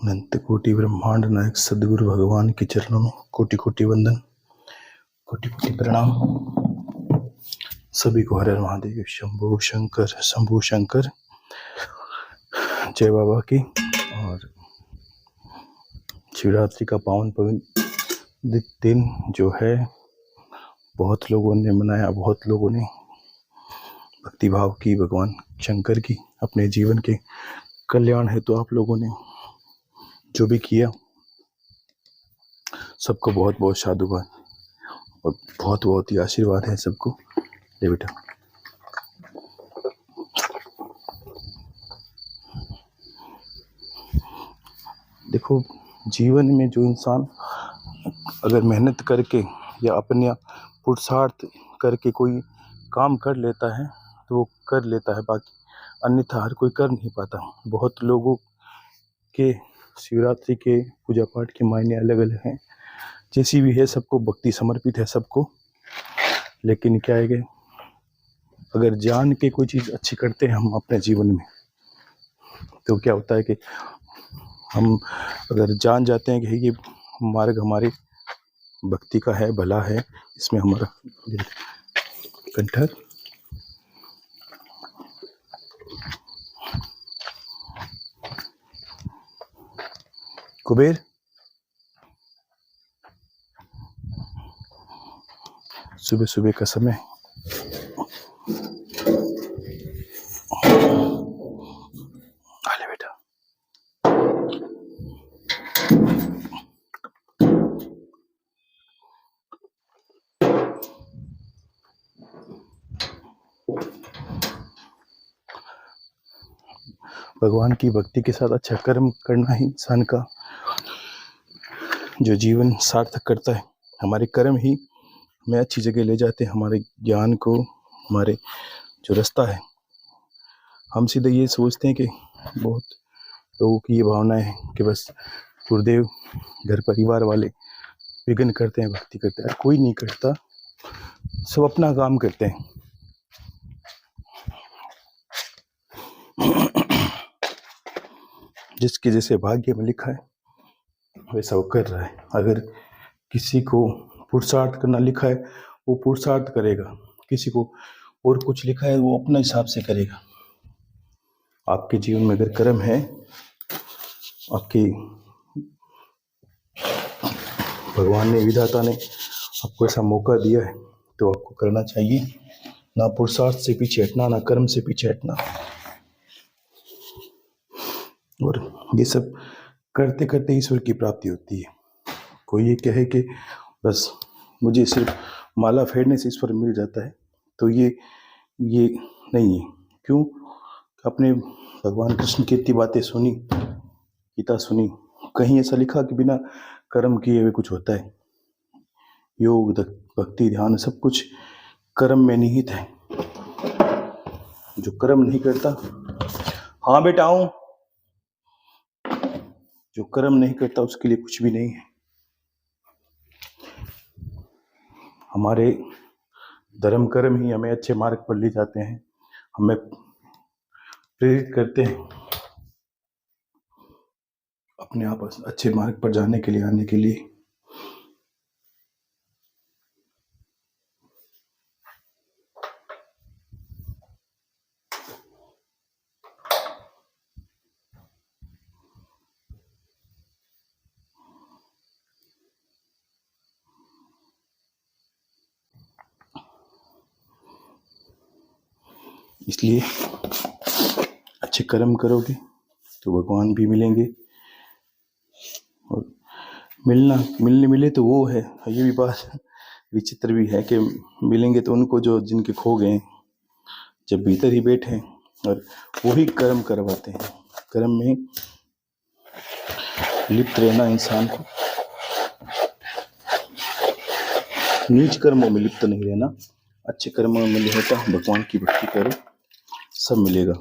अनंत कोटि ब्रह्मांड नायक सदगुरु भगवान के चरणों में कोटि कोटि वंदन, कोटि कोटि प्रणाम। सभी को हर हर महादेव, शंभु शंकर, जय बाबा की। और शिवरात्रि का पावन पवित्र दिन जो है बहुत लोगों ने मनाया, बहुत लोगों ने भक्ति भाव की भगवान शंकर की अपने जीवन के कल्याण हेतु। तो आप लोगों ने जो भी किया सबको बहुत बहुत साधुवाद और बहुत बहुत ही आशीर्वाद है सबको। ले बेटा, देखो जीवन में जो इंसान अगर मेहनत करके या अपने पुरुषार्थ करके कोई काम कर लेता है तो वो कर लेता है, बाकी अन्यथा हर कोई कर नहीं पाता। बहुत लोगों के शिवरात्रि के पूजा पाठ के मायने अलग अलग हैं, जैसी भी है सबको भक्ति समर्पित है सबको। लेकिन क्या है कि अगर जान के कोई चीज़ अच्छी करते हैं हम अपने जीवन में, तो क्या होता है कि हम अगर जान जाते हैं कि ये मार्ग हमारी भक्ति का है, भला है, इसमें हमारा कंठक कुबेर सुबह सुबह का समय आले बेटा। भगवान की भक्ति के साथ अच्छा कर्म करना ही इंसान का जो जीवन सार्थक करता है। हमारे कर्म ही हमें अच्छी जगह ले जाते हैं, हमारे ज्ञान को, हमारे जो रास्ता है। हम सीधे ये सोचते हैं कि बहुत लोगों की ये भावना है कि बस गुरुदेव, घर परिवार वाले विघ्न करते हैं, भक्ति करते हैं। कोई नहीं करता, सब अपना काम करते हैं। जिसके जैसे भाग्य में लिखा है वैसा वो कर रहा है। अगर किसी को पुरुषार्थ करना लिखा है वो पुरुषार्थ करेगा, किसी को और कुछ लिखा है वो अपने हिसाब से करेगा। आपके जीवन में अगर कर्म है, आपकी भगवान ने, विधाता ने आपको ऐसा मौका दिया है तो आपको करना चाहिए। ना पुरुषार्थ से पीछे हटना, ना कर्म से पीछे हटना। और ये सब करते करते ईश्वर की प्राप्ति होती है। कोई ये कहे कि बस मुझे सिर्फ माला फेरने से ईश्वर मिल जाता है, तो ये नहीं है। क्यों? अपने भगवान कृष्ण की इतनी बातें सुनी, गीता सुनी, कहीं ऐसा लिखा कि बिना कर्म किए हुए कुछ होता है? योग, भक्ति, ध्यान सब कुछ कर्म में निहित है। जो कर्म नहीं करता, हाँ बेटा आऊं, जो कर्म नहीं करता उसके लिए कुछ भी नहीं है। हमारे धर्म कर्म ही हमें अच्छे मार्ग पर ले जाते हैं, हमें प्रेरित करते हैं अपने आप अच्छे मार्ग पर जाने के लिए, आने के लिए। इसलिए अच्छे कर्म करोगे तो भगवान भी मिलेंगे, और मिले तो वो है। ये भी बात विचित्र भी है कि मिलेंगे तो उनको जो जिनके खो गए, जब भीतर ही बैठे हैं और वही कर्म करवाते हैं। कर्म में लिप्त रहना इंसान को, नीच कर्मों में लिप्त नहीं रहना, अच्छे कर्मों में रहता। भगवान की भक्ति करो, सब मिलेगा।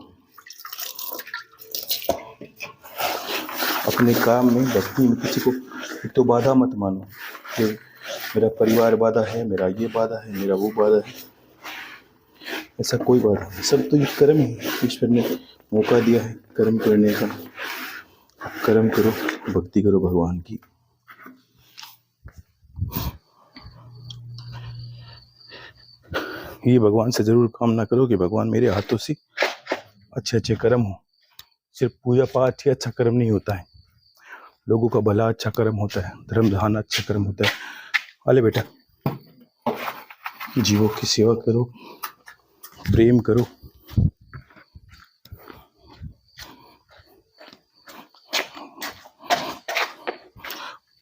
अपने काम में, भक्ति में किसी को एक तो बाधा मत मानो कि मेरा परिवार बाधा है, मेरा ये बाधा है, मेरा वो बाधा है। ऐसा कोई बाधा नहीं, सब तो ये कर्म है। ईश्वर ने मौका दिया है कर्म करने का, कर्म करो। भक्ति करो भगवान की। ये भगवान से जरूर कामना करो कि भगवान मेरे हाथों से अच्छे अच्छे कर्म हो। सिर्फ पूजा पाठ ही अच्छा कर्म नहीं होता है, लोगों का भला अच्छा कर्म होता है, धर्म धान अच्छा कर्म होता है। अले बेटा, जीवों की सेवा करो, प्रेम करो।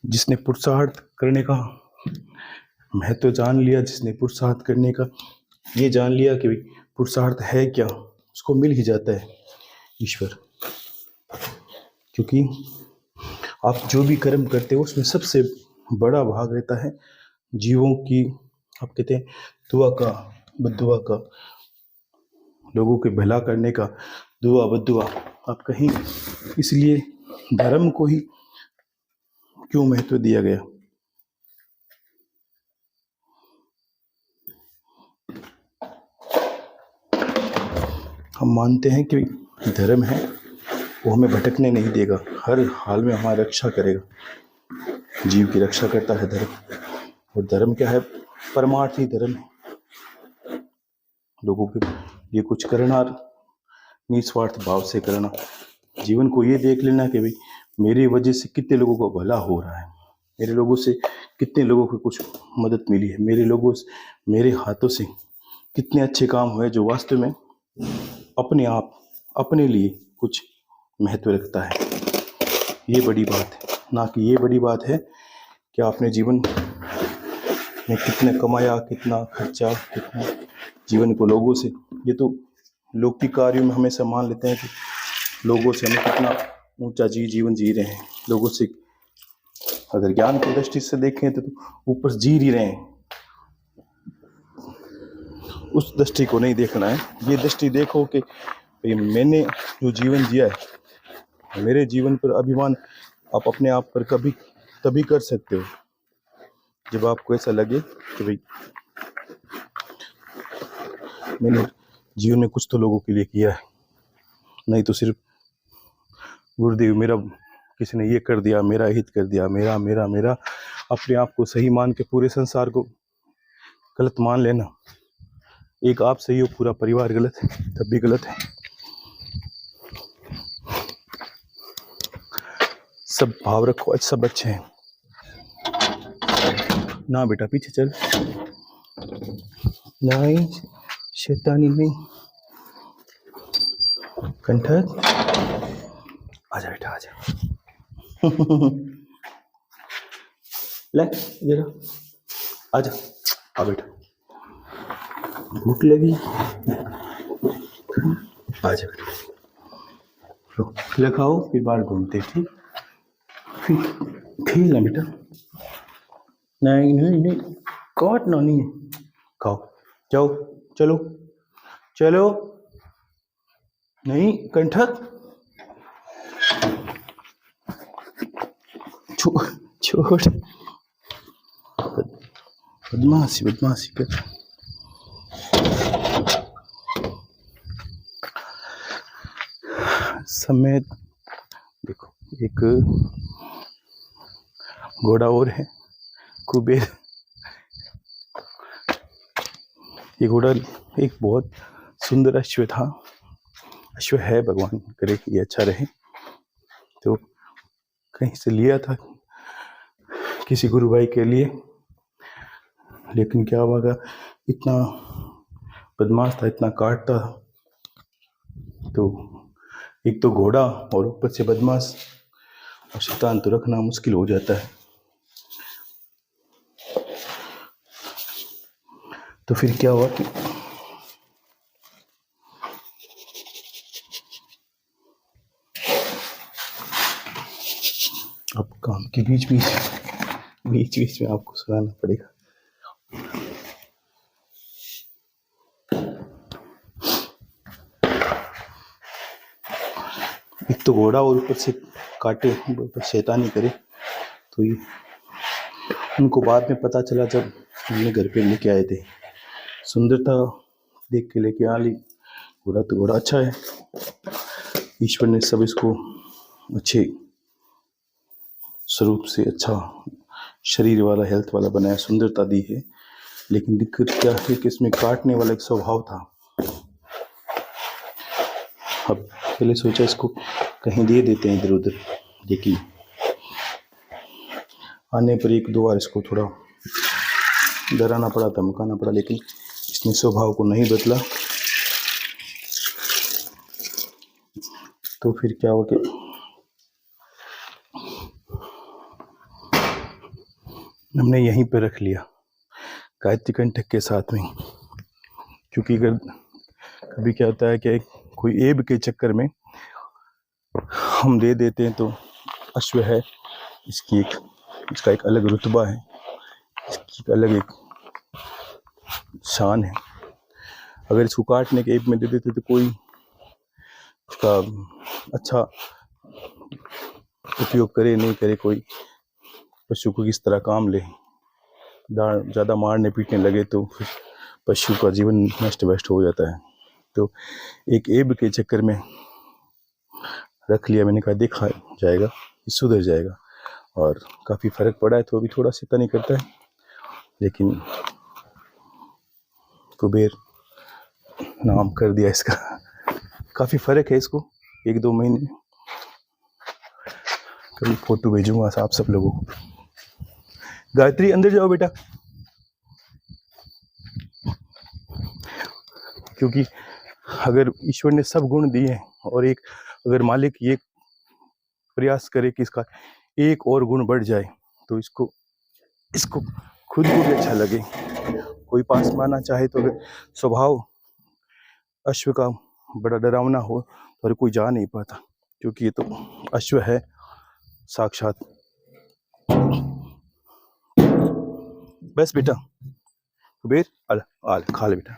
जिसने पुरुषार्थ करने का महत्व जान लिया, जिसने पुरुषार्थ करने का ये जान लिया कि पुरुषार्थ है क्या, उसको मिल ही जाता है ईश्वर। क्योंकि आप जो भी कर्म करते हो उसमें सबसे बड़ा भाग रहता है जीवों की, आप कहते हैं दुआ का, बद्दुआ का, लोगों के भला करने का, दुआ बद्दुआ। आप कहीं इसलिए धर्म को ही क्यों महत्व दिया गया? हम मानते हैं कि धर्म है वो हमें भटकने नहीं देगा, हर हाल में हमारी रक्षा करेगा। जीव की रक्षा करता है धर्म, और धर्म क्या है? परमार्थी धर्म है, लोगों के लिए कुछ करना, निस्वार्थ भाव से करना। जीवन को ये देख लेना कि भाई मेरी वजह से कितने लोगों को भला हो रहा है, मेरे लोगों से कितने लोगों को कुछ मदद मिली है, मेरे लोगों से, मेरे हाथों से कितने अच्छे काम हुए जो वास्तव में अपने आप अपने लिए कुछ महत्व रखता है। ये बड़ी बात है, ना कि ये बड़ी बात है कि आपने जीवन में कितने कमाया, कितना खर्चा, कितना जीवन को लोगों से, ये तो लौकिक कार्यों में हमेशा मान लेते हैं कि लोगों से हमें कितना ऊंचा जीवन जी रहे हैं। लोगों से अगर ज्ञान की दृष्टि से देखें तो ऊपर जी ही रहे हैं, उस दृष्टि को नहीं देखना है। ये दृष्टि देखो कि मैंने जो जीवन जिया है, मेरे जीवन पर अभिमान आप अपने आप पर कभी तभी कर सकते हो जब आपको ऐसा लगे कि भाई मैंने जीवन में कुछ तो लोगों के लिए किया है, नहीं तो सिर्फ गुरुदेव मेरा किसी ने ये कर दिया, मेरा हित कर दिया, मेरा मेरा मेरा, अपने आप को सही मान के पूरे संसार को गलत मान लेना। एक आप सही हो, पूरा परिवार गलत है, तब भी गलत है। सब भाव रखो, सब अच्छे हैं ना। बेटा पीछे चल, नहीं शैतानी नहीं। कंठक आजा बेटा आजा। ले जरा आजा, आ बेटा, भूख लगी, आजा बेटा, लो खाओ, फिर बाहर घूमते, ठीक? फिर खेलना बेटा। नहीं नहीं नहीं, काटना नहीं है, खाओ, जाओ, चलो चलो। नहीं कंठक, छोड़, बदमाशी बदमाशी कर। समय देखो, एक घोड़ा और है, कुबेर। ये घोड़ा एक बहुत सुंदर अश्व था, अश्व है, भगवान करे ये अच्छा रहे। तो कहीं से लिया था किसी गुरु भाई के लिए, लेकिन क्या हुआ, इतना बदमाश था, इतना काटता। तो एक तो घोड़ा और ऊपर से बदमाश और शैतान, तो रखना मुश्किल हो जाता है। तो फिर क्या हुआ कि अब काम के बीच में आपको सुनाना पड़ेगा। एक तो घोड़ा और ऊपर से काटे, शैतानी करे। तो ये उनको बाद में पता चला जब हमने घर पे लेके आए थे, सुंदरता देख के लेके आ ली। घोड़ा तो घोड़ा अच्छा है, ईश्वर ने सब इसको अच्छे स्वरूप से अच्छा शरीर वाला, हेल्थ वाला बनाया, सुंदरता दी है। लेकिन दिक्कत क्या है कि इसमें काटने वाला एक स्वभाव था। अब पहले सोचा इसको कहीं दे देते हैं इधर उधर, लेकिन आने पर एक दो बार इसको थोड़ा डराना पड़ा, धमकाना पड़ा, लेकिन इसने स्वभाव को नहीं बदला। तो फिर क्या हो कि हमने यहीं पर रख लिया गायत्री कंटक के साथ में। क्योंकि अगर कभी क्या होता है कि कोई ऐब के चक्कर में हम दे देते हैं, तो अश्व है, इसका एक अलग रुतबा है, इसकी एक अलग एक शान है। अगर इसको काटने के ऐब में दे देते तो कोई इसका अच्छा उपयोग करे नहीं करे, कोई पशु को किस तरह काम ले, ज़्यादा मारने पीटने लगे तो फिर पशु का जीवन नष्ट भ्रष्ट हो जाता है। तो एक ऐब के चक्कर में रख लिया। मैंने कहा देखा जाएगा, सुधर जाएगा, और काफ़ी फर्क पड़ा है। तो अभी थोड़ा सा नहीं करता है, लेकिन कुबेर नाम कर दिया इसका। काफ़ी फर्क है इसको, 1-2 महीने। कभी फोटो भेजूंगा आप सब लोगों को। गायत्री अंदर जाओ बेटा, क्योंकि अगर ईश्वर ने सब गुण दिए और एक अगर मालिक ये प्रयास करे कि इसका एक और गुण बढ़ जाए, तो इसको खुद को भी अच्छा लगे। कोई पास में आना चाहे तो अगर स्वभाव अश्व का बड़ा डरावना हो तो कोई जा नहीं पाता, क्योंकि ये तो अश्व है साक्षात। बस बेटा कुबेर, आल खा ले बेटा,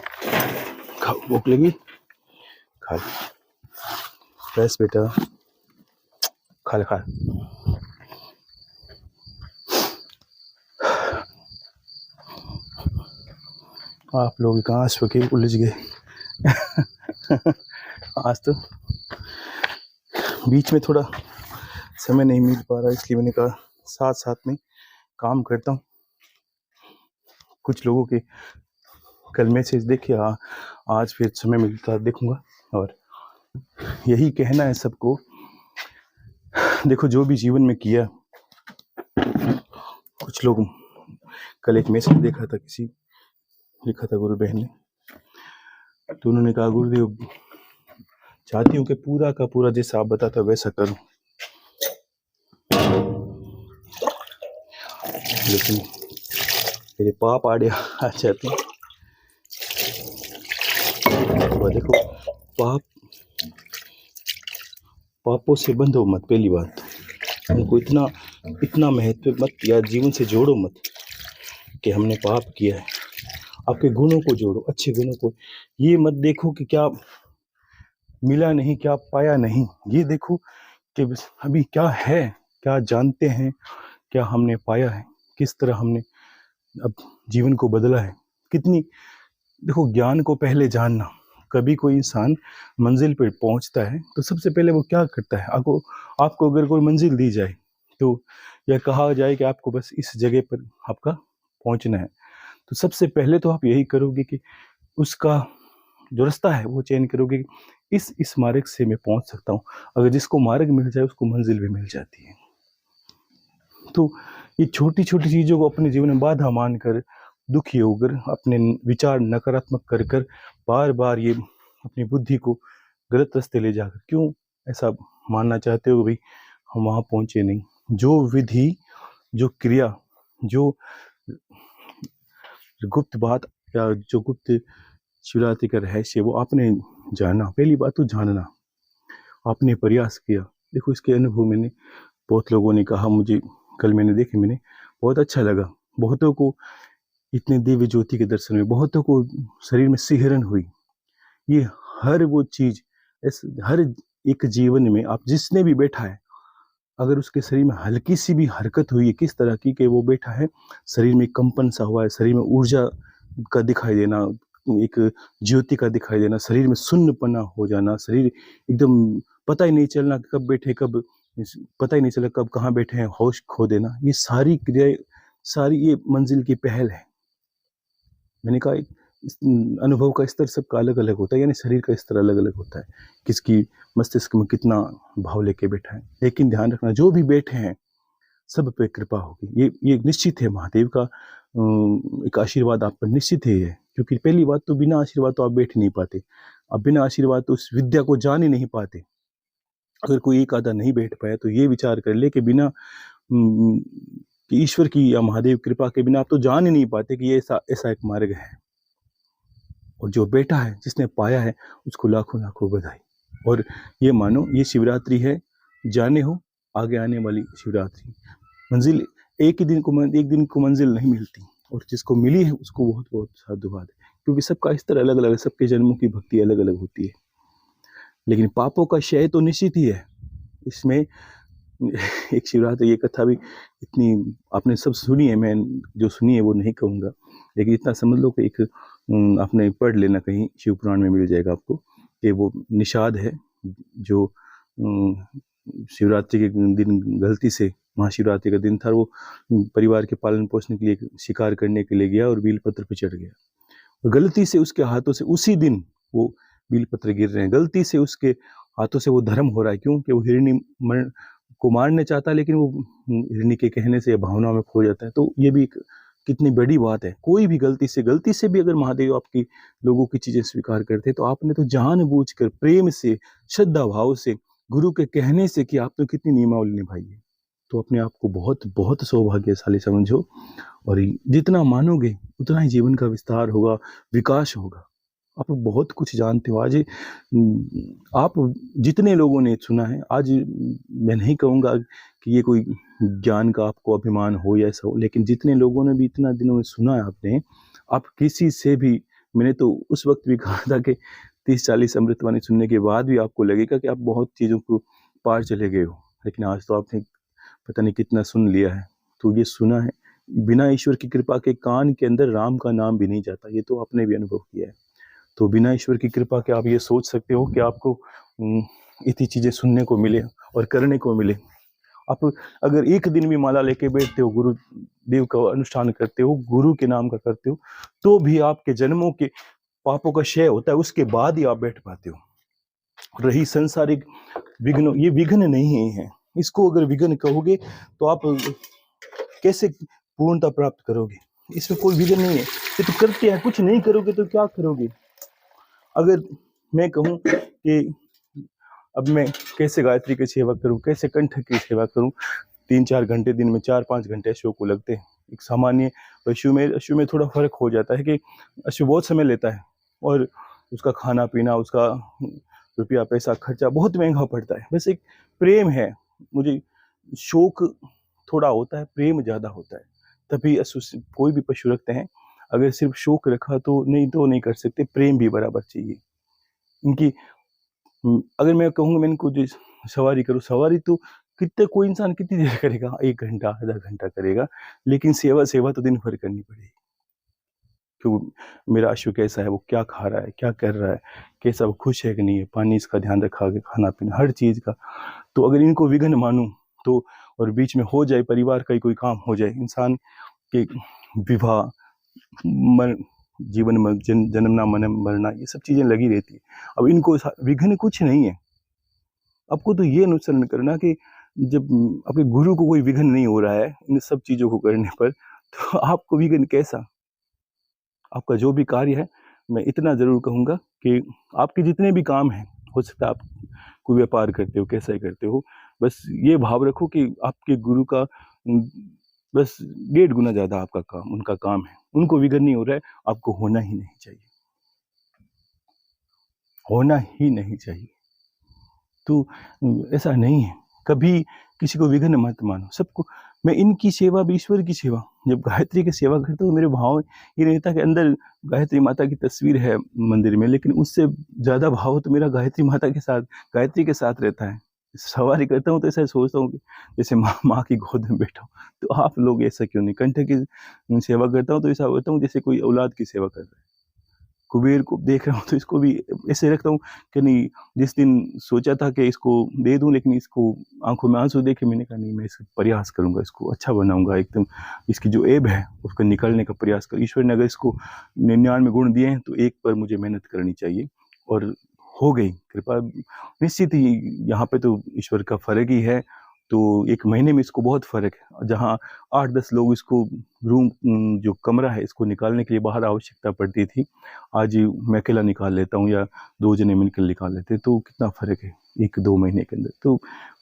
खाओ, भूख लगी, खा ले। बस बेटा खा ले, खा ले। आप लोग कहाँ अश्व के उलझ गए। आज तो बीच में थोड़ा समय नहीं मिल पा रहा, इसलिए मैंने कहा साथ साथ में काम करता हूँ। कुछ लोगों के कल मैसेज देखे, आज फिर समय मिलता देखूंगा। और यही कहना है सबको, देखो जो भी जीवन में किया। कुछ लोग, कल एक मैसेज देखा था, किसी लिखा था गुरु बहन ने, तो उन्होंने कहा गुरुदेव चाहती हूँ कि पूरा का पूरा जैसा आप बताते हो वैसा करूं, लेकिन मेरे पाप आड़े आ जाते हैं। देखो पापों से बंधो मत, पहली बात उनको इतना महत्व मत या जीवन से जोड़ो मत कि हमने पाप किया है। आपके गुणों को जोड़ो, अच्छे गुणों को। ये मत देखो कि क्या मिला नहीं, क्या पाया नहीं। ये देखो कि अभी क्या है, क्या जानते हैं, क्या हमने पाया है, किस तरह हमने अब जीवन को बदला है, कितनी। देखो ज्ञान को पहले जानना। कभी कोई इंसान मंजिल पर पहुंचता है तो सबसे पहले वो क्या करता है, आपको अगर कोई मंजिल दी जाए तो, या कहा जाए कि आपको बस इस जगह पर आपका पहुंचना है, तो सबसे पहले तो आप यही करोगे कि उसका जो रास्ता है वो चयन करोगे कि इस मार्ग से मैं पहुंच सकता हूँ। अगर जिसको मार्ग मिल जाए उसको मंजिल भी मिल जाती है। तो ये छोटी छोटी चीज़ों को अपने जीवन में बाधा मानकर, दुखी होकर, अपने विचार नकारात्मक कर बार बार ये अपनी बुद्धि को गलत रास्ते ले जाकर क्यों ऐसा मानना चाहते हो भाई हम वहाँ पहुँचे नहीं। जो विधि, जो क्रिया, जो गुप्त बात या जो गुप्त शिवरात्रि का रहस्य, वो आपने जाना। पहली बात तो जानना, आपने प्रयास किया। देखो इसके अनुभव मैंने, बहुत लोगों ने कहा मुझे, कल मैंने देखे, मैंने बहुत अच्छा लगा। बहुतों को इतने दिव्य ज्योति के दर्शन में, बहुतों को शरीर में सिहरन हुई। ये हर वो चीज़, हर एक जीवन में आप जिसने भी बैठा है, अगर उसके शरीर में हल्की सी भी हरकत हुई है किस तरह की कि वो बैठा है, शरीर में कंपन सा हुआ है, शरीर में ऊर्जा का दिखाई देना, एक ज्योति का दिखाई देना, शरीर में सुन्नपना हो जाना, शरीर एकदम पता ही नहीं चलना कब बैठे कब पता ही नहीं चला कब कहाँ बैठे हैं, होश खो देना, ये सारी क्रियाएं, सारी ये मंजिल की पहल है। मैंने कहा इस अनुभव का स्तर सबका अलग अलग होता है, यानी शरीर का स्तर अलग अलग होता है, किसकी मस्तिष्क में कितना भाव लेके बैठा है। लेकिन ध्यान रखना, जो भी बैठे हैं सब पे कृपा होगी, ये निश्चित है। महादेव का एक आशीर्वाद आप पर निश्चित है। क्योंकि पहली बात तो बिना आशीर्वाद तो आप बैठ नहीं पाते, आप बिना आशीर्वाद तो उस विद्या को जान ही नहीं पाते। अगर कोई एक आधा नहीं बैठ पाया तो ये विचार कर ले कि बिना कि ईश्वर की या महादेव कृपा के बिना आप तो जान ही नहीं पाते कि ये ऐसा एक मार्ग है। और जो बेटा है, जिसने पाया है, उसको लाखों लाखों बधाई। और ये मानो ये शिवरात्रि है, जाने हो आगे आने वाली शिवरात्रि। मंजिल एक दिन को मंजिल नहीं मिलती, और जिसको मिली है उसको बहुत बहुत साधुवाद है। क्योंकि सबका स्तर अलग अलग है, सबके जन्मों की भक्ति अलग अलग होती है। लेकिन पापों का क्षय तो निश्चित ही है। इसमें एक शिवरात्रि ये कथा भी इतनी आपने सब सुनी है, मैं जो सुनी है वो नहीं कहूँगा, लेकिन इतना समझ लो कि एक आपने पढ़ लेना, कहीं शिव पुराण में मिल जाएगा आपको, कि वो निषाद है जो शिवरात्रि के दिन गलती से, महाशिवरात्रि का दिन था, वो परिवार के पालन पोषण के लिए शिकार करने के लिए गया और बेलपत्र पे चढ़ गया, और गलती से उसके हाथों से उसी दिन वो बेलपत्र गिर रहे हैं, गलती से उसके हाथों से वो धर्म हो रहा है। क्यों? कि वो हिरणी को मारना चाहता है, लेकिन वो हिरणी के कहने से या भावनाओं में खो जाता है। तो ये भी कितनी बड़ी बात है। कोई भी गलती से भी अगर महादेव आपकी लोगों की चीजें स्वीकार करते हैं, तो आपने तो जानबूझकर प्रेम से, श्रद्धा भाव से, गुरु के कहने से कि आपने कितनी नियमावली निभाई है। तो अपने आप को बहुत बहुत सौभाग्यशाली समझो, और जितना मानोगे उतना ही जीवन का विस्तार होगा, विकास होगा। आप बहुत कुछ जानते हो। आज आप जितने लोगों ने सुना है, आज मैं नहीं कहूँगा कि ये कोई ज्ञान का आपको अभिमान हो या ऐसा हो, लेकिन जितने लोगों ने भी इतना दिनों में सुना है आपने, आप किसी से भी, मैंने तो उस वक्त भी कहा था कि 30-40 अमृतवाणी सुनने के बाद भी आपको लगेगा कि आप बहुत चीज़ों को पार चले गए हो। लेकिन आज तो आपने पता नहीं कितना सुन लिया है। तो ये सुना है, बिना ईश्वर की कृपा के कान के अंदर राम का नाम भी नहीं जाता, ये तो आपने भी अनुभव किया है। तो बिना ईश्वर की कृपा के आप ये सोच सकते हो कि आपको इतनी चीज़ें सुनने को मिले और करने को मिले। आप अगर एक दिन भी माला लेके बैठते हो, गुरुदेव का अनुष्ठान करते हो, गुरु के नाम का करते हो, तो भी आपके जन्मों के पापों का क्षय होता है, उसके बाद ही आप बैठ पाते हो। रही संसारिक विघ्न, ये विघ्न नहीं है। इसको अगर विघ्न कहोगे तो आप कैसे पूर्णता प्राप्त करोगे? इसमें कोई विघ्न नहीं है। ये तो करते हैं, कुछ नहीं करोगे तो क्या करोगे? अगर मैं कहूँ कि अब मैं कैसे गायत्री की सेवा करूं, कैसे कंठ की सेवा करूं, 3-4 घंटे दिन में, 4-5 घंटे अश्व को लगते हैं। एक सामान्य पशु में थोड़ा फर्क हो जाता है कि अश्व बहुत समय लेता है, और उसका खाना पीना, उसका रुपया पैसा खर्चा बहुत महंगा पड़ता है। बस एक प्रेम है, मुझे शौक थोड़ा होता है, प्रेम ज़्यादा होता है, तभी अश्व कोई भी पशु रखते हैं। अगर सिर्फ शौक रखा तो नहीं कर सकते, प्रेम भी बराबर चाहिए इनकी। अगर मैं कहूँगा मैं इनको जो सवारी करूँ, सवारी तो कितने, कोई इंसान कितनी देर करेगा? 1 घंटा, आधा घंटा करेगा, लेकिन सेवा तो दिन भर करनी पड़ेगी। क्यों? मेरा अश्व कैसा है, वो क्या खा रहा है, क्या कर रहा है, कैसा, वो खुश है कि नहीं है, पानी इसका ध्यान रखा के, खाना पीना, हर चीज़ का। तो अगर इनको विघ्न मानूं तो, और बीच में हो जाए, परिवार का ही कोई काम हो जाए, इंसान के विवाह, जीवन में जन्मना मरना, ये सब चीज़ें लगी रहती है। अब इनको विघ्न कुछ नहीं है। आपको तो ये अनुसरण करना कि जब आपके गुरु को कोई विघ्न नहीं हो रहा है इन सब चीज़ों को करने पर, तो आपको विघ्न कैसा? आपका जो भी कार्य है, मैं इतना ज़रूर कहूँगा कि आपके जितने भी काम हैं, हो सकता है आप कोई व्यापार करते हो, कैसा ही करते हो, बस ये भाव रखो कि आपके गुरु का बस 1.5 गुना ज़्यादा आपका काम, उनका काम है। उनको विघ्न नहीं हो रहा है, आपको होना ही नहीं चाहिए, होना ही नहीं चाहिए। तो ऐसा नहीं है, कभी किसी को विघ्न मत मानो। सबको मैं इनकी सेवा भी ईश्वर की सेवा, जब गायत्री की सेवा करता हूँ, मेरे भाव ये रहता है कि अंदर गायत्री माता की तस्वीर है मंदिर में, लेकिन उससे ज़्यादा भाव तो मेरा गायत्री माता के साथ, गायत्री के साथ रहता है। सवारी करता हूँ तो ऐसा सोचता हूँ कि जैसे माँ की गोद में बैठा हूँ। तो आप लोग ऐसा क्यों नहीं? कंठ की सेवा करता हूँ तो ऐसा होता हूँ जैसे कोई औलाद की सेवा कर रहा है, कुबेर को देख रहा हूँ तो इसको भी ऐसे रखता हूँ कि नहीं, जिस दिन सोचा था कि इसको दे दूँ, लेकिन इसको आंखों में आंसू देखे मैंने कहा नहीं, मैं इसका प्रयास करूँगा, इसको अच्छा बनाऊंगा, एकदम इसकी जो ऐब है उसको निकालने का प्रयास कर। ईश्वर ने अगर इसको 99 गुण दिए हैं तो एक पर मुझे मेहनत करनी चाहिए, और हो गई कृपा निश्चित ही। यहाँ पे तो ईश्वर का फर्क ही है। तो एक महीने में इसको बहुत फर्क है, जहाँ 8-10 लोग इसको रूम जो कमरा है इसको निकालने के लिए बाहर आवश्यकता पड़ती थी, आज मैं अकेला निकाल लेता हूँ या 2 जने मिलकर निकाल लेते हैं। तो कितना फर्क है 1-2 महीने के अंदर। तो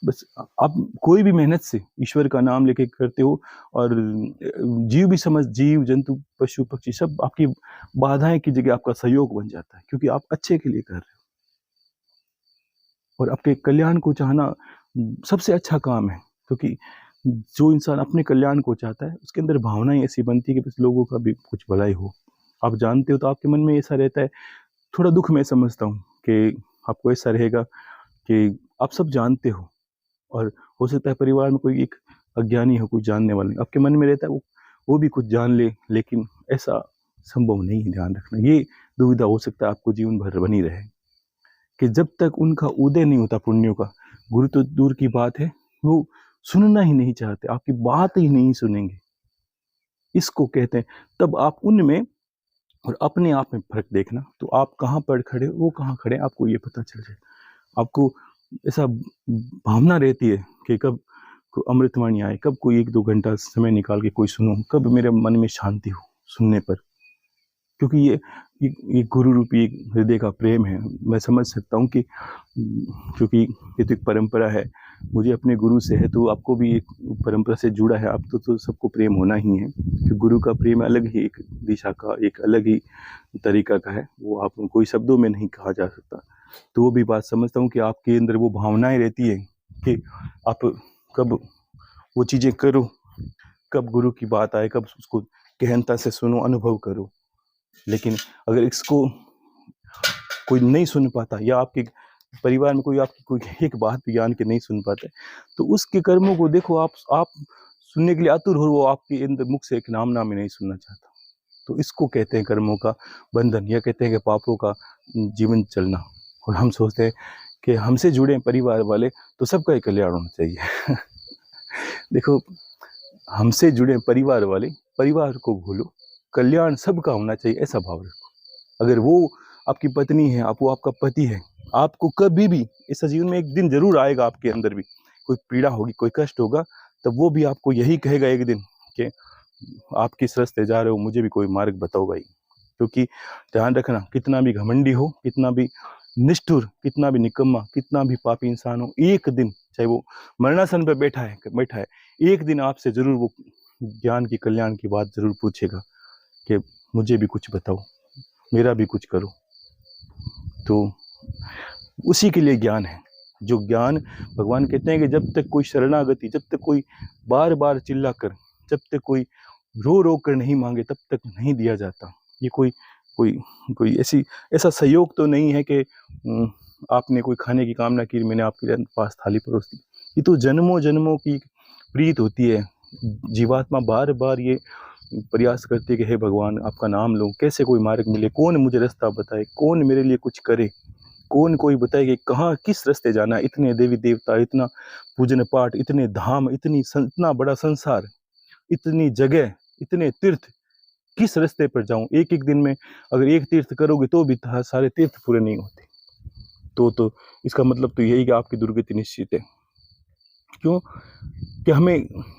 बस आप कोई भी मेहनत से ईश्वर का नाम लेके करते हो, और जीव भी समझ, जीव जंतु पशु पक्षी सब आपकी बाधाएं की जगह आपका सहयोग बन जाता है, क्योंकि आप अच्छे के लिए कर रहे हो। और आपके कल्याण को चाहना सबसे अच्छा काम है, क्योंकि जो इंसान अपने कल्याण को चाहता है उसके अंदर भावनाएं ऐसी बनती है कि बस लोगों का भी कुछ भलाई हो। आप जानते हो तो आपके मन में ऐसा रहता है। थोड़ा दुख मैं समझता हूँ कि आपको ऐसा रहेगा कि आप सब जानते हो, और हो सकता है परिवार में कोई एक अज्ञानी हो, कोई जानने वाला नहीं, आपके मन में रहता है वो भी कुछ जान ले, लेकिन ऐसा संभव नहीं है। ध्यान रखना, ये दुविधा हो सकता है आपको जीवन भर बनी रहे कि जब तक उनका उदय नहीं होता पुण्यों का, गुरु तो दूर की बात है, वो सुनना ही नहीं चाहते, आपकी बात ही नहीं सुनेंगे। इसको कहते हैं, तब आप उनमें और अपने आप में फर्क देखना। तो आप कहाँ पर खड़े, वो कहाँ खड़े, आपको ये पता चल जाए। आपको ऐसा भावना रहती है कि कब को अमृतवाणी आए, कब कोई 1-2 घंटा समय निकाल के कोई सुनो, कब मेरे मन में शांति हो सुनने पर, क्योंकि ये गुरु रूपी एक हृदय का प्रेम है। मैं समझ सकता हूँ कि क्योंकि ये तो एक परंपरा है, मुझे अपने गुरु से है, तो आपको भी एक परंपरा से जुड़ा है, आप तो सबको प्रेम होना ही है। कि गुरु का प्रेम अलग ही एक दिशा का, एक अलग ही तरीका का है, वो आप कोई शब्दों में नहीं कहा जा सकता। तो वो भी बात समझता हूँ कि आपके अंदर वो भावनाएं रहती है कि आप कब वो चीज़ें करो, कब गुरु की बात आए, कब उसको गहनता से सुनो, अनुभव करो। लेकिन अगर इसको कोई नहीं सुन पाता, या आपके परिवार में कोई आपकी कोई एक बात भी जान के नहीं सुन पाता है, तो उसके कर्मों को देखो, आप सुनने के लिए आतुर हो, वो आपके अंदर मुख से एक नाम ही नहीं सुनना चाहता। तो इसको कहते हैं कर्मों का बंधन, या कहते हैं कि पापों का जीवन चलना। और हम सोचते हैं कि हमसे जुड़े परिवार वाले तो सबका ही कल्याण होना चाहिए। देखो, हमसे जुड़े परिवार वाले, परिवार को भूलो, कल्याण सबका होना चाहिए, ऐसा भाव रखो। अगर वो आपकी पत्नी है, वो आपका पति है, आपको कभी भी ऐसा जीवन में एक दिन जरूर आएगा, आपके अंदर भी कोई पीड़ा होगी, कोई कष्ट होगा, तब वो भी आपको यही कहेगा एक दिन कि आप किस रास्ते जा रहे हो, मुझे भी कोई मार्ग बताओ भाई। क्योंकि ध्यान रखना, कितना भी घमंडी हो, कितना भी निष्ठुर, कितना भी निकम्मा, कितना भी पापी इंसान हो, एक दिन, चाहे वो मरणासन पे बैठा है, एक दिन आपसे जरूर वो ज्ञान की, कल्याण की बात जरूर पूछेगा कि मुझे भी कुछ बताओ, मेरा भी कुछ करो। तो उसी के लिए ज्ञान है। जो ज्ञान, भगवान कहते हैं कि जब तक कोई शरणागति, जब तक कोई बार बार चिल्ला कर, जब तक कोई रो रो कर नहीं मांगे, तब तक नहीं दिया जाता। ये कोई ऐसा सहयोग तो नहीं है कि आपने कोई खाने की कामना की, मैंने आपके पास थाली परोस दी। ये तो जन्मों जन्मों की प्रीत होती है। जीवात्मा बार बार ये प्रयास करती है कि हे भगवान, आपका नाम लूं, कैसे कोई मार्ग मिले, कौन मुझे रास्ता बताए, कौन मेरे लिए कुछ करे, कौन कोई बताए कि कहाँ किस रास्ते जाना है। इतने देवी देवता, इतना पूजन पाठ, इतने धाम, इतना बड़ा संसार, इतनी जगह, इतने तीर्थ, किस रास्ते पर जाऊं। एक एक दिन में अगर एक तीर्थ करोगे तो भी सारे तीर्थ पूरे नहीं होते। तो इसका मतलब तो यही कि आपकी दुर्गति निश्चित है। क्यों कि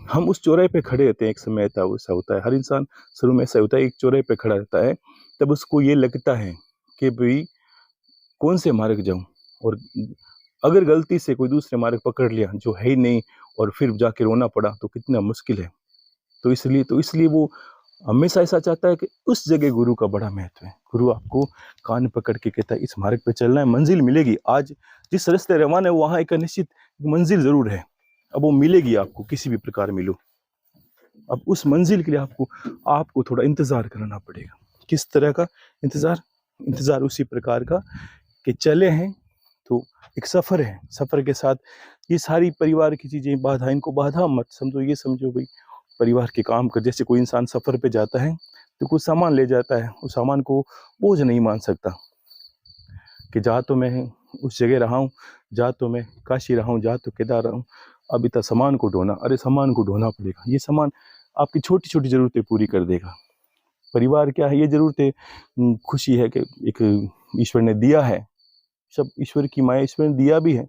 हम उस चौराहे पे खड़े रहते हैं। एक समय ऐसा होता है, हर इंसान शुरू में ऐसा होता है, एक चौराहे पे खड़ा रहता है, तब उसको ये लगता है कि भाई कौन से मार्ग जाऊं, और अगर गलती से कोई दूसरे मार्ग पकड़ लिया जो है ही नहीं, और फिर जाके रोना पड़ा, तो कितना मुश्किल है। तो इसलिए वो हमेशा ऐसा चाहता है कि उस जगह गुरु का बड़ा महत्व है। गुरु आपको कान पकड़ के कहता है इस मार्ग पे चलना है, मंजिल मिलेगी। आज जिस रास्ते रवाना है वहां एक निश्चित मंजिल जरूर है, अब वो मिलेगी आपको, किसी भी प्रकार मिलो। अब उस मंजिल के लिए आपको थोड़ा इंतजार करना पड़ेगा। किस तरह का इंतजार उसी प्रकार का कि चले हैं तो एक सफर है, सफर के साथ ये सारी परिवार की चीजें बाधा, इनको बाधा मत समझो, ये समझो भाई परिवार के काम कर। जैसे कोई इंसान सफर पे जाता है तो कुछ सामान ले जाता है, उस सामान को बोझ नहीं मान सकता कि जहाँ तो मैं उस जगह रहा हूँ, जहाँ तो मैं काशी रहा हूँ, जहाँ तो केदार रहा हूँ, अब इतना सामान को ढोना, अरे सामान को ढोना पड़ेगा। ये सामान आपकी छोटी छोटी ज़रूरतें पूरी कर देगा। परिवार क्या है, ये ज़रूरतें खुशी है कि एक ईश्वर ने दिया है, सब ईश्वर की माया, ईश्वर ने दिया भी है,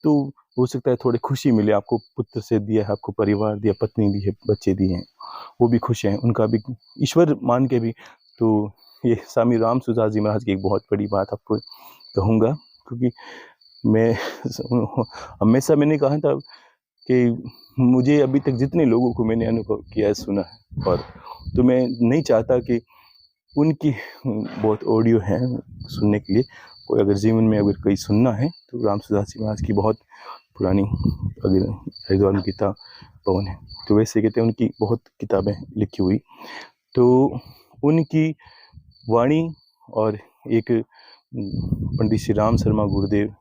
तो हो सकता है थोड़ी खुशी मिले आपको, पुत्र से दिया है, आपको परिवार दिया, पत्नी दी है, बच्चे दिए हैं, वो भी खुश हैं, उनका भी ईश्वर मान के भी। तो ये स्वामी राम सुजास जी महाराज की एक बहुत बड़ी बात आपको कहूँगा, क्योंकि मैं हमेशा मैंने कहा था कि मुझे अभी तक जितने लोगों को मैंने अनुभव किया है, सुना है, और तो मैं नहीं चाहता कि उनकी बहुत ऑडियो हैं सुनने के लिए, कोई अगर जीवन में अगर कोई सुनना है तो राम सुजास जी महाराज की बहुत पुरानी अगर हरिद्वार गीता भवन है, तो वैसे कहते हैं उनकी बहुत किताबें लिखी हुई, तो उनकी वाणी, और एक पंडित श्री राम शर्मा गुरुदेव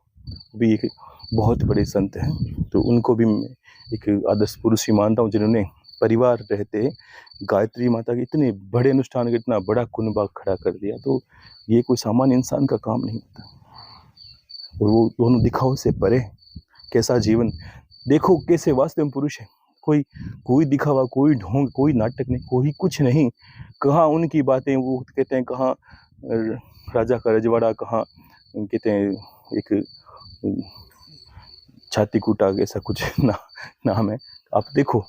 भी एक बहुत बड़े संत हैं, तो उनको भी मैं एक आदर्श पुरुष ही मानता हूँ, जिन्होंने परिवार रहते गायत्री माता के इतने बड़े अनुष्ठान का इतना बड़ा कुनबा खड़ा कर दिया। तो ये कोई सामान्य इंसान का काम नहीं होता, और वो दोनों दिखाव से परे कैसा जीवन, देखो कैसे वास्तव में पुरुष है, कोई दिखावा, कोई ढोंग, कोई नाटक नहीं, कोई कुछ नहीं। कहाँ उनकी बातें, वो कहते हैं कहाँ राजा का रजवाड़ा, कहाँ कहते हैं एक छाती कूटा, ऐसा कुछ नाम है। आप देखो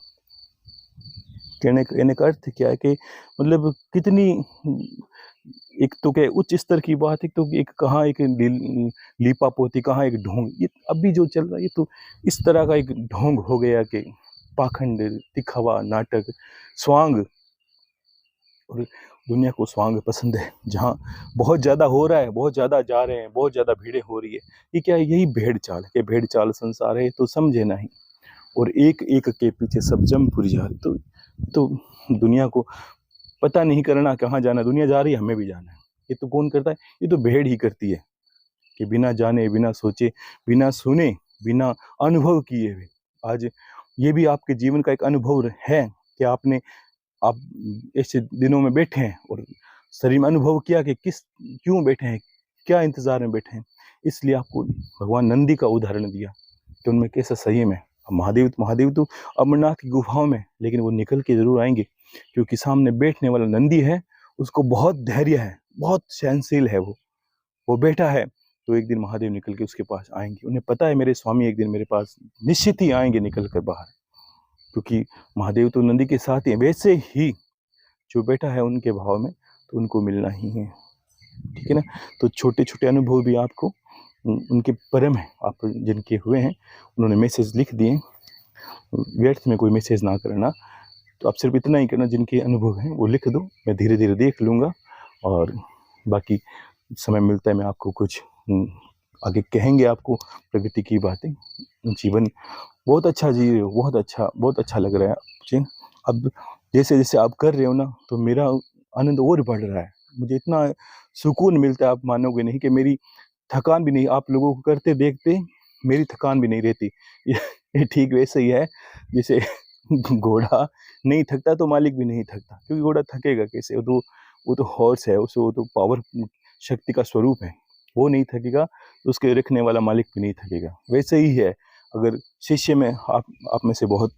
कहने का अर्थ क्या है कि मतलब कितनी, एक तो क्या उच्च स्तर की बात है, तो एक कहाँ एक लीपा पोती, कहाँ एक ढोंग, ये अभी जो चल रहा है ये तो इस तरह का एक ढोंग हो गया कि पाखंड, दिखावा, नाटक, स्वांग, और दुनिया को स्वांग पसंद है, जहाँ बहुत ज़्यादा हो रहा है, बहुत ज़्यादा जा रहे हैं, बहुत ज़्यादा भीड़ें हो रही है, ये क्या है, यही भेड़ चाल है, भेड़ चाल संसार है, तो समझे नहीं, और एक एक के पीछे सब जमपुरी जा रही। तो दुनिया को पता नहीं करना कहाँ जाना, दुनिया जा रही है, हमें भी जाना है। ये तो कौन करता है, ये तो भेड़ ही करती है, कि बिना जाने, बिना सोचे, बिना सुने, बिना अनुभव किए हुए। आज ये भी आपके जीवन का एक अनुभव है कि आप ऐसे दिनों में बैठे हैं और शरीर में अनुभव किया कि क्यों बैठे हैं, क्या इंतजार में बैठे हैं। इसलिए आपको भगवान नंदी का उदाहरण दिया कि उनमें कैसा संयम है। महादेव तो अमरनाथ की गुफाओं में, लेकिन वो निकल के जरूर आएंगे, क्योंकि सामने बैठने वाला नंदी है, उसको बहुत धैर्य है, बहुत सहनशील है, वो बैठा है, तो एक दिन महादेव निकल के उसके पास आएंगे। उन्हें पता है मेरे स्वामी एक दिन मेरे पास निश्चित ही आएंगे निकल कर बाहर, क्योंकि महादेव तो नंदी के साथ ही हैं। वैसे ही जो बैठा है उनके भाव में, तो उनको मिलना ही है, ठीक है ना। तो छोटे छोटे अनुभव भी आपको उनके परम है, आप जिनके हुए हैं, उन्होंने मैसेज लिख दिए, व्यर्थ में कोई मैसेज ना करना, तो आप सिर्फ इतना ही करना, जिनके अनुभव हैं वो लिख दो, मैं धीरे धीरे देख लूँगा, और बाकी समय मिलता है मैं आपको कुछ आगे कहेंगे, आपको प्रगति की बातें। जीवन बहुत अच्छा जी रहे हो, बहुत अच्छा लग रहा है मुझे। अब जैसे जैसे आप कर रहे हो ना, तो मेरा आनंद और बढ़ रहा है, मुझे इतना सुकून मिलता है, आप मानोगे नहीं, कि मेरी थकान भी नहीं, आप लोगों को करते देखते मेरी थकान भी नहीं रहती। ये ठीक वैसे ही है जैसे घोड़ा नहीं थकता तो मालिक भी नहीं थकता, क्योंकि घोड़ा थकेगा कैसे, वो तो हॉर्स है, वो तो पावर शक्ति का स्वरूप है, वो नहीं थकेगा तो उसके रखने वाला मालिक भी नहीं थकेगा। वैसे ही है, अगर शिष्य में आप में से बहुत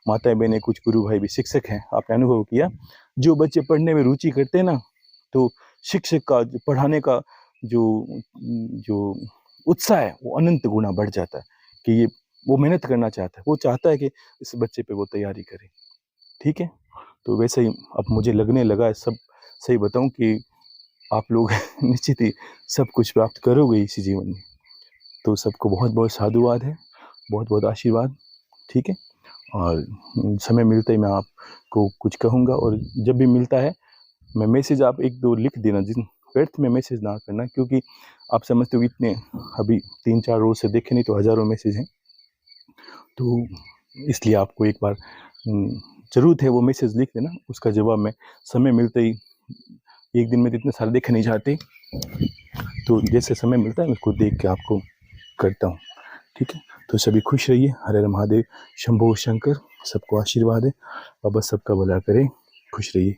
माताएं बहनें, कुछ गुरु भाई भी शिक्षक हैं, आपने अनुभव किया, जो बच्चे पढ़ने में रुचि करते हैं ना, तो शिक्षक का पढ़ाने का जो उत्साह है वो अनंत गुना बढ़ जाता है, कि ये वो मेहनत करना चाहता है, वो चाहता है कि इस बच्चे पे वो तैयारी करे, ठीक है। तो वैसे ही अब मुझे लगने लगा है, सब सही बताऊं कि आप लोग निश्चित ही सब कुछ प्राप्त करोगे इसी जीवन में। तो सबको बहुत बहुत साधुवाद है, बहुत बहुत आशीर्वाद, ठीक है। और समय मिलते ही मैं आपको कुछ कहूँगा, और जब भी मिलता है मैं मैसेज आप एक दो लिख देना, जिन व्यर्थ में मैसेज ना करना, क्योंकि आप समझते हो इतने अभी 3-4 रोज से देखे नहीं तो हज़ारों मैसेज हैं, तो इसलिए आपको एक बार ज़रूरत है वो मैसेज लिख देना, उसका जवाब मैं समय मिलते ही, एक दिन में तो इतने सारे देखे नहीं जाते, तो जैसे समय मिलता है मैं उसको देख के आपको करता हूँ, ठीक है। तो सभी खुश रहिए, हर हर महादेव, शंभो शंकर, सबको आशीर्वाद है, बाबा सबका भला करे, खुश रहिए।